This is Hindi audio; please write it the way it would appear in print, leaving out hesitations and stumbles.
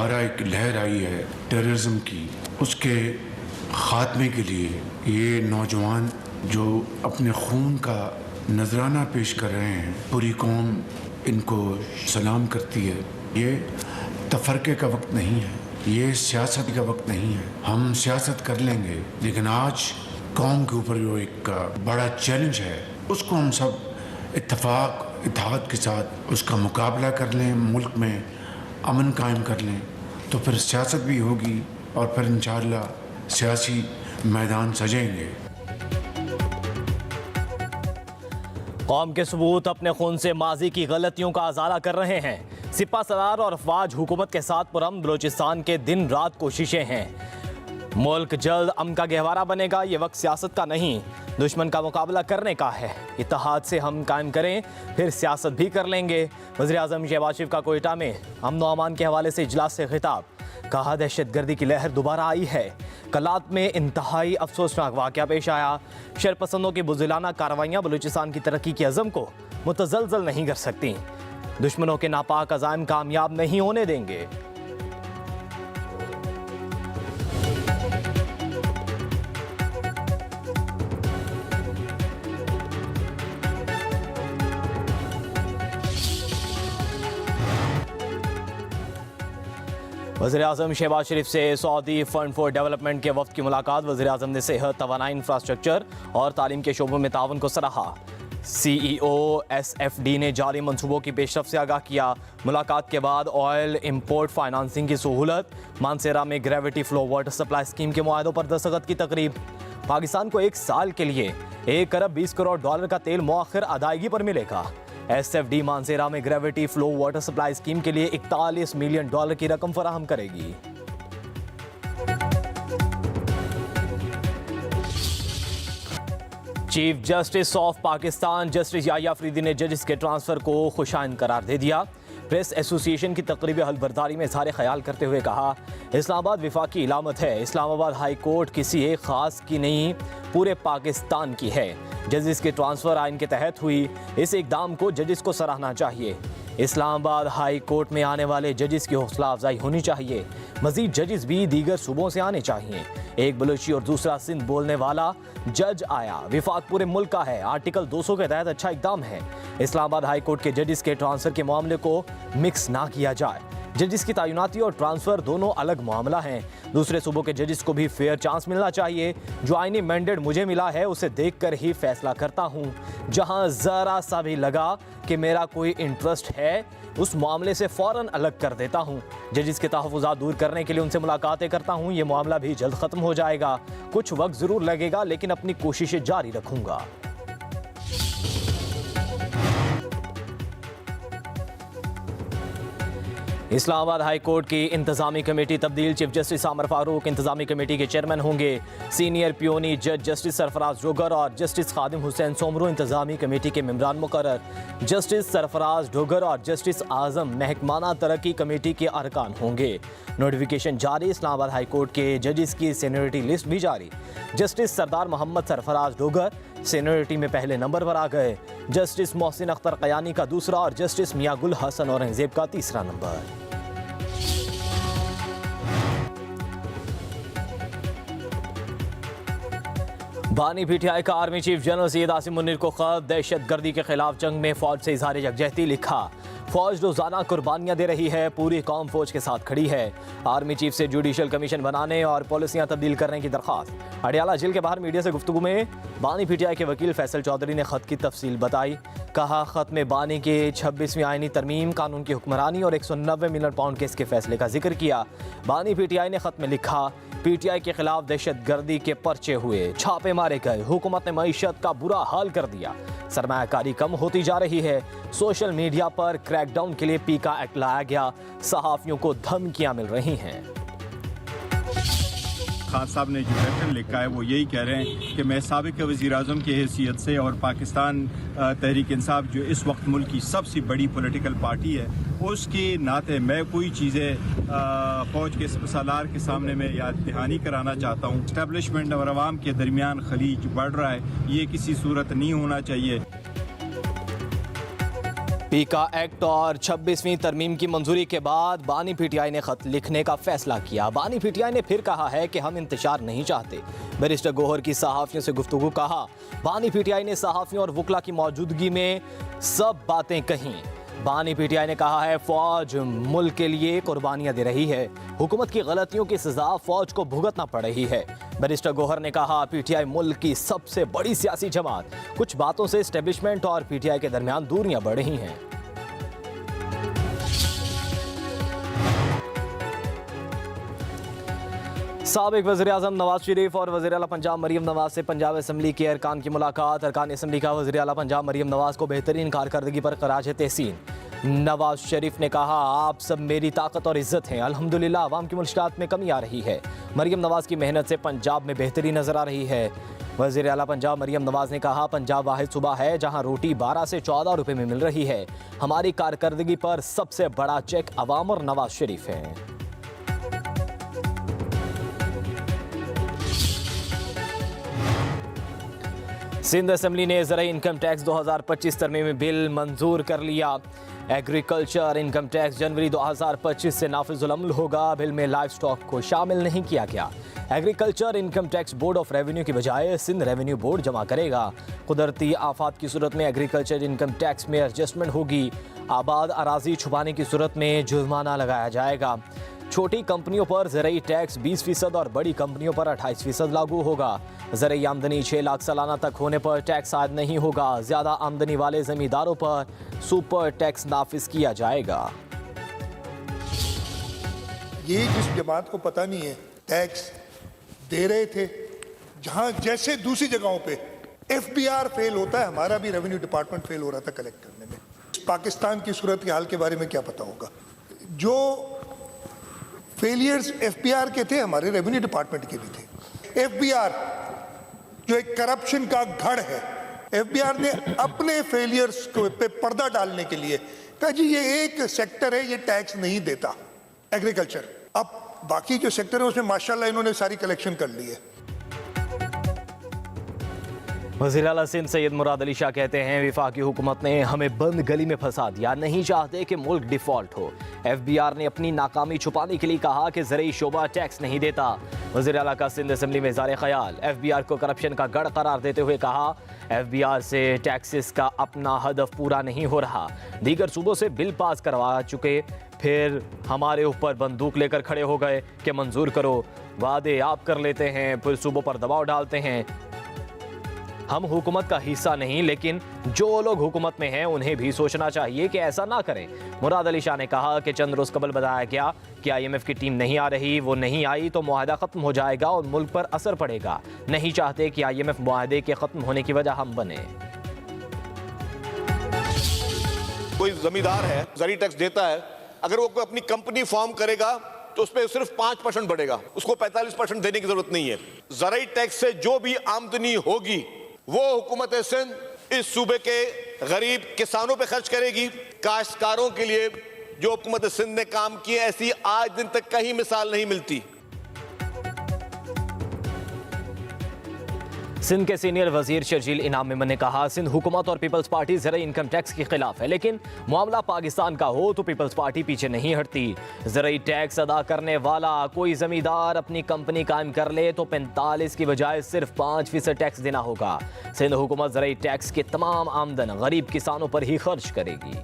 दोबारा एक लहर आई है टेररिज्म की, उसके ख़ात्मे के लिए ये नौजवान जो अपने खून का नजराना पेश कर रहे हैं, पूरी कौम इनको सलाम करती है। ये तफरके का वक्त नहीं है, ये सियासत का वक्त नहीं है। हम सियासत कर लेंगे, लेकिन आज कौम के ऊपर जो एक बड़ा चैलेंज है उसको हम सब इत्तेफाक इत्तेहाद के साथ उसका मुकाबला कर लें, मुल्क में अमन कायम कर लें, तो फिर सियासत भी होगी और फिर इंशाअल्लाह सियासी मैदान सजेंगे। कौम के सबूत अपने खून से माजी की गलतियों का अजाला कर रहे हैं। सिपा सलार और अफवाज हुकूमत के साथ पुरअमन बलोचिस्तान के दिन रात कोशिशें हैं। मुल्क जल्द अमन का गहवारा बनेगा। ये वक्त सियासत का नहीं, दुश्मन का मुकाबला करने का है। इत्तेहाद से हम कायम करें, फिर सियासत भी कर लेंगे। वज़ीर-ए-आज़म शहबाज शरीफ का कोयटा में अमन व अमान के हवाले से इजलास से खिताब। कहा दहशतगर्दी की लहर दोबारा आई है। कलात में इंतहाई अफसोसनाक वाक़या पेश आया। शरपसंदों की बुज़दिलाना कार्रवाइयाँ बलूचिस्तान की तरक्की के अज़म को मुतज़लज़ल नहीं कर सकती। दुश्मनों के नापाक अज़ाइम कामयाब नहीं होने देंगे। वज़ीर-ए-आज़म शहबाज शरीफ से सऊदी फंड फॉर डेवलपमेंट के वफ़द की मुलाकात। वज़ीर-ए-आज़म ने सेहत, तवानाई, इंफ्रास्ट्रक्चर और तालीम के शोबों में ताउन को सराहा। CEO SFD ने जारी मंसूबों की पेशरफ से आगाह किया। मुलाकात के बाद ऑयल इंपोर्ट फाइनेंसिंग की सहूलत, मानसेरा में gravity flow water supply scheme के मुआहदों पर दस्तखत की तकरीब। पाकिस्तान को 1 साल के लिए $1 अरब 20 करोड़ का तेल मुअख्खर अदायगी पर मिलेगा। SFD मानसेरा में gravity flow water supply scheme के लिए $41 मिलियन की रकम फराहम करेगी। Chief justice of Pakistan justice Yahya Afridi ने जजेस के ट्रांसफर को खुशाइन करार दे दिया। प्रेस एसोसिएशन की तकरीब हलबर्दारी में इज़हार ख्याल करते हुए कहा, इस्लामाबाद विफाकी इलामत है। इस्लामाबाद हाई कोर्ट किसी एक खास की नहीं, पूरे पाकिस्तान की है। जजेस के ट्रांसफ़र आइन के तहत हुई। इस इकदाम को जजेस को सराहना चाहिए। इस्लामाबाद हाई कोर्ट में आने वाले जजेस की हौसला अफजाई होनी चाहिए। मजीद जजेस भी दीगर सूबों से आने चाहिए। एक बलूची और दूसरा सिंध बोलने वाला जज आया। विफाक पूरे मुल्क का है। आर्टिकल 200 के तहत अच्छा इकदाम है। इस्लामाबाद हाई कोर्ट के जजेस के ट्रांसफ़र के मामले को मिक्स ना किया जाए। जजेस की तैनाती और ट्रांसफ़र दोनों अलग मामला हैं। दूसरे सूबों के जजेस को भी फेयर चांस मिलना चाहिए। जो आईनी मैंडेट मुझे मिला है उसे देखकर ही फैसला करता हूँ। जहाँ ज़रा सा भी लगा कि मेरा कोई इंटरेस्ट है, उस मामले से फ़ौरन अलग कर देता हूँ। जजेस के तहफ़्फ़ुज़ात दूर करने के लिए उनसे मुलाकातें करता हूँ। ये मामला भी जल्द ख़त्म हो जाएगा। कुछ वक्त ज़रूर लगेगा, लेकिन अपनी कोशिशें जारी रखूँगा। इस्लामाबाद हाई कोर्ट की इंतज़ामी कमेटी तब्दील। चीफ जस्टिस आमर फारूक इंतज़ामी कमेटी के चेयरमैन होंगे। सीनियर पियोनी जज जस्टिस सरफराज डोगर और जस्टिस खादिम हुसैन सोमरू इंतज़ामी कमेटी के मेंबरान मुकर्रर। जस्टिस सरफराज डोगर और जस्टिस आज़म महकमाना तरक्की कमेटी के अरकान होंगे। नोटिफिकेशन जारी। इस्लामाबाद हाई कोर्ट के जजेस की सीनियरिटी लिस्ट भी जारी। जस्टिस सरदार मोहम्मद सरफराज डोगर सीनियरिटी में पहले नंबर पर आ गए। जस्टिस मोहसिन अख्तर कयानी का दूसरा और जस्टिस मियां गुल हसन औरंगजेब का तीसरा नंबर। बानी PTI का army chief general Syed Asim Munir को खत। दहशतगर्दी के खिलाफ जंग में फौज से इज़हार यकजहती लिखा। फौज रोजाना कुर्बानियां दे रही है, पूरी कौम फौज के साथ खड़ी है। आर्मी चीफ से जुडिशल कमीशन बनाने और पॉलिसियां तब्दील करने की दरख्वास्त। अडियाला जेल के बाहर मीडिया से गुफ्तगू में बानी PTI के वकील फैसल चौधरी ने खत की तफसील बताई। कहा, खत में बानी के 26वीं आईनी तरमीम, कानून की हुक्मरानी और 190 मिलियन पाउंड केस के फैसले का जिक्र किया। बानी PTI ने खत में लिखा, PTI के खिलाफ दहशतगर्दी के पर्चे हुए, छापे मारे गए, हुकूमत ने मईशत का बुरा हाल कर दिया, सरमायाकारी कम होती जा रही है। सोशल मीडिया पर क्रैकडाउन के लिए पीका एक्ट लाया गया। सहाफ़ियों को धमकियां मिल रही हैं। खान साहब ने जो लेटर लिखा है वो यही कह रहे हैं कि मैं साबिक़ वज़ीर-ए-आज़म की हैसियत से और पाकिस्तान तहरीक इंसाफ जो इस वक्त मुल्क की सबसे बड़ी पॉलिटिकल पार्टी है, उसके नाते मैं कोई चीज़ें फ़ौज के सालार के सामने में याद दहानी कराना चाहता हूँ। इस्टेब्लिशमेंट और अवाम के दरमियान खलीज बढ़ रहा है, ये किसी सूरत नहीं होना चाहिए। पीका एक्ट और 26वीं तरमीम की मंजूरी के बाद बानी पीटीआई ने खत लिखने का फैसला किया। बानी पीटीआई ने फिर कहा है कि हम इंतजार नहीं चाहते। बैरिस्टर गौहर की सहाफ़ियों से गुफ्तगू कहा। बानी पीटीआई ने सहाफ़ियों और वकला की मौजूदगी में सब बातें कहीं। बानी पीटीआई ने कहा है फौज मुल्क के लिए कुर्बानियां दे रही है, हुकूमत की गलतियों की सजा फौज को भुगतना पड़ रही है। बैरिस्टर गौहर ने कहा पीटीआई मुल्क की सबसे बड़ी सियासी जमात, कुछ बातों से एस्टेब्लिशमेंट और पीटीआई के दरमियान दूरियां बढ़ रही हैं। साबिक वज़ीर-ए-आज़म नवाज शरीफ और वज़ीर आला पंजाब मरीम नवाज से पंजाब असम्बली के अरकान की मुलाकात। अरकान असम्बली का वज़ीर आला पंजाब मरीम नवाज को बेहतरीन कारकर्दगी पर खराज तहसीन। नवाज शरीफ ने कहा आप सब मेरी ताकत और इज्जत हैं, अल्हम्दुलिल्लाह अवाम की मुश्किलात में कमी आ रही है। मरीम नवाज की मेहनत से पंजाब में बेहतरी नजर आ रही है। वज़ीर आला पंजाब मरीम नवाज ने कहा पंजाब वाहिद सूबा है जहां रोटी 12 से 14 रुपए में मिल रही है। हमारी कारकर्दगी पर सबसे बड़ा चेक अवाम और नवाज शरीफ है। सिंध असम्बली ने ज़राई इनकम टैक्स 2025 तरमीमी बिल मंजूर कर लिया। एग्रीकल्चर इनकम टैक्स जनवरी 2025 से नाफिजुल अमल होगा। बिल में लाइव स्टॉक को शामिल नहीं किया गया। Agriculture income tax board of revenue की बजाय सिंध रेवेन्यू बोर्ड जमा करेगा। कुदरती आफात की सूरत में एग्रीकल्चर इनकम टैक्स में एडजस्टमेंट होगी। आबाद अराजी छुपाने की सूरत में जुर्माना लगाया जाएगा। छोटी कंपनियों पर ज़राई टैक्स 20% और बड़ी कंपनियों पर 28% लागू होगा। ज़राई आमदनी 6 लाख सालाना तक होने पर टैक्स आयद नहीं होगा। ज़्यादा आमदनी वाले ज़मींदारों पर सुपर टैक्स नाफिज किया जाएगा। ये जिस जमात को पता नहीं है टैक्स दे रहे थे, जहां जैसे दूसरी जगहों पे FBR फेल होता है, हमारा भी रेवेन्यू डिपार्टमेंट फेल हो रहा था कलेक्ट करने में। पाकिस्तान की सूरत हाल के बारे में क्या पता होगा। जो फेलियर्स FBR के थे हमारे रेवेन्यू डिपार्टमेंट के भी थे। FBR जो एक करप्शन का गढ़ है, FBR ने अपने फेलियर्स पे पर्दा डालने के लिए कहा जी ये एक सेक्टर है ये टैक्स नहीं देता, एग्रीकल्चर। अब बाकी जो सेक्टर है उसमें माशाल्लाह इन्होंने सारी कलेक्शन कर ली है। वज़ीर आला सिंध सैयद मुराद अली शाह कहते हैं वफाकी हुकूमत ने हमें बंद गली में फंसा दिया, नहीं चाहते कि मुल्क डिफॉल्ट हो। FBR ने अपनी नाकामी छुपाने के लिए कहा कि ज़राई शोबा टैक्स नहीं देता। वज़ीर आला का सिंध असम्बली में इज़हार ख्याल। FBR को करप्शन का गढ़ करार देते हुए कहा FBR से टैक्सेस का अपना हदफ पूरा नहीं हो रहा। दीगर सूबों से बिल पास करवा चुके, फिर हमारे ऊपर बंदूक लेकर खड़े हो गए कि मंजूर करो। वादे आप कर लेते हैं, फिर सूबों पर दबाव डालते हैं। हम हुकूमत का हिस्सा नहीं, लेकिन जो लोग हुकूमत में हैं उन्हें भी सोचना चाहिए कि ऐसा ना करें। मुराद अली शाह ने कहा कि चंद रोज़ कबल बताया गया कि IMF की टीम नहीं आ रही, वो नहीं आई तो मुआहदा ख़त्म हो जाएगा और मुल्क पर असर पड़ेगा। नहीं चाहते कि IMF मुआहदे के ख़त्म होने की वजह हम बने। कोई जमींदार है ज़राई टैक्स देता है, अगर वो कोई अपनी कंपनी फॉर्म करेगा तो उस पर सिर्फ 5% बढ़ेगा, उसको 45% देने की जरूरत नहीं है। ज़राई टैक्स से जो भी आमदनी होगी वो हुकूमत सिंध इस सूबे के गरीब किसानों पे खर्च करेगी। काश्तकारों के लिए जो हुकूमत सिंध ने काम किए ऐसी आज दिन तक कहीं मिसाल नहीं मिलती। सिंध के सीनियर वजीर शर्जील इनाम मेमन ने कहा सिंध हुकूमत और पीपल्स पार्टी ज़राई इनकम टैक्स के खिलाफ है, लेकिन मामला पाकिस्तान का हो तो पीपल्स पार्टी पीछे नहीं हटती। ज़राई टैक्स अदा करने वाला कोई जमींदार अपनी कंपनी कायम कर ले तो 45 की बजाय सिर्फ 5% टैक्स देना होगा। सिंध हुकूमत ज़राई टैक्स के तमाम आमदन गरीब किसानों पर ही खर्च करेगी।